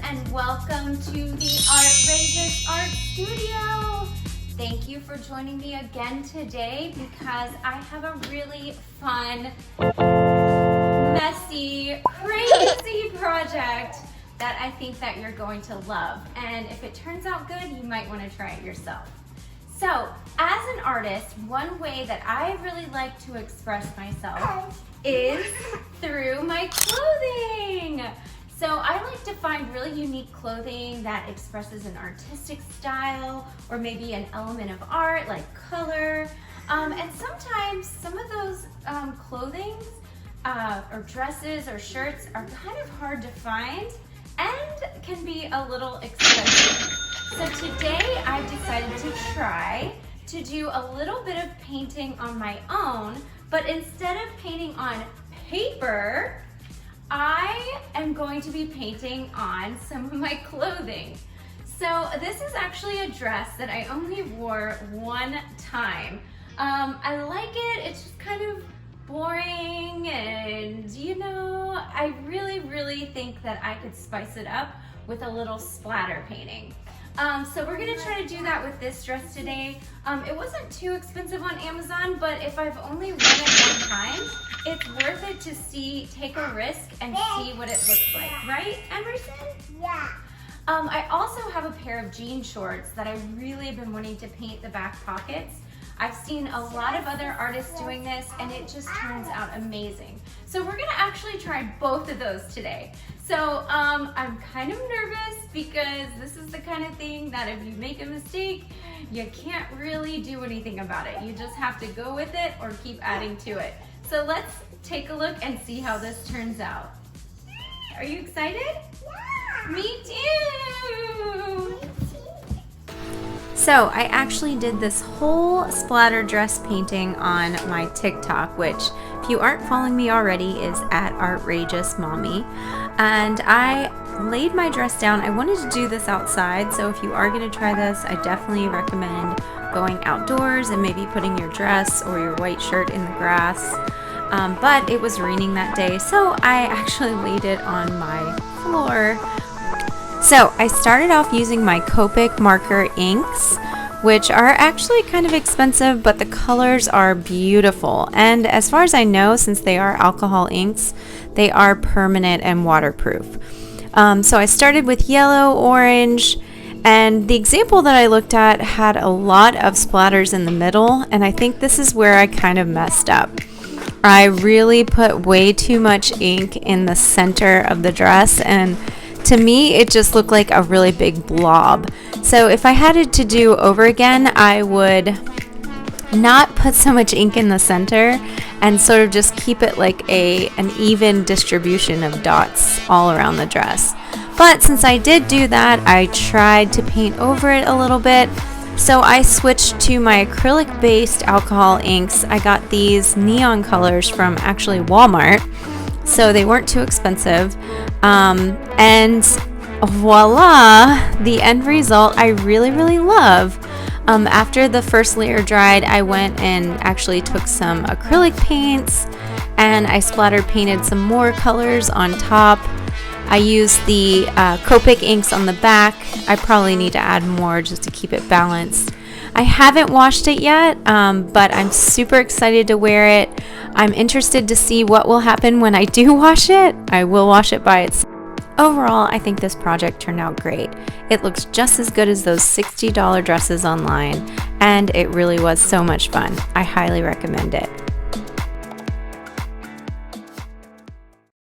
and welcome to the Outrageous Art Studio. Thank you for joining me again today because I have a really fun, messy, crazy project that I think that you're going to love. And if it turns out good, you might want to try it yourself. So, as an artist, one way that I really like to express myself is through my clothing. So I like to find really unique clothing that expresses an artistic style or maybe an element of art like color. And sometimes some of those clothing or dresses or shirts are kind of hard to find and can be a little expensive. So today I've decided to try to do a little bit of painting on my own, but instead of painting on paper, I am going to be painting on some of my clothing. So this is actually a dress that I only wore one time. I like it, it's just kind of boring and I really think that I could spice it up with a little splatter painting. So we're gonna try to do that with this dress today. It wasn't too expensive on Amazon, but if I've only worn it one time, it's worth it to take a risk and see what it looks like, right, Emerson? Yeah. I also have a pair of jean shorts that I really have been wanting to paint the back pockets. I've seen a lot of other artists doing this and it just turns out amazing. So we're gonna actually try both of those today. So I'm kind of nervous because this is the kind of thing that if you make a mistake, you can't really do anything about it. You just have to go with it or keep adding to it. So let's take a look and see how this turns out. Are you excited? Yeah. Me too! So I actually did this whole splatter dress painting on my TikTok, which if you aren't following me already is at Outrageous Mommy. And I laid my dress down. I wanted to do this outside, so if you are going to try this, I definitely recommend going outdoors and maybe putting your dress or your white shirt in the grass. But it was raining that day, so I actually laid it on my floor. So I started off using my Copic marker inks, which are actually kind of expensive, but the colors are beautiful. And as far as I know, since they are alcohol inks, they are permanent and waterproof. So I started with yellow, orange, and the example that I looked at had a lot of splatters in the middle, and I think this is where I kind of messed up. I really put way too much ink in the center of the dress, and to me it just looked like a really big blob. So if I had it to do over again, I would not put so much ink in the center and sort of just keep it like an even distribution of dots all around the dress. But since I did do that, I tried to paint over it a little bit. So I switched to my acrylic based alcohol inks. I got these neon colors from actually Walmart, so they weren't too expensive. And voila, the end result I really love. After the first layer dried, I went and actually took some acrylic paints and I splatter painted some more colors on top. I used the Copic inks on the back. I probably need to add more just to keep it balanced. I haven't washed it yet, but I'm super excited to wear it. I'm interested to see what will happen when I do wash it. I will wash it by itself. Overall, I think this project turned out great. It looks just as good as those $60 dresses online, and it really was so much fun. I highly recommend it.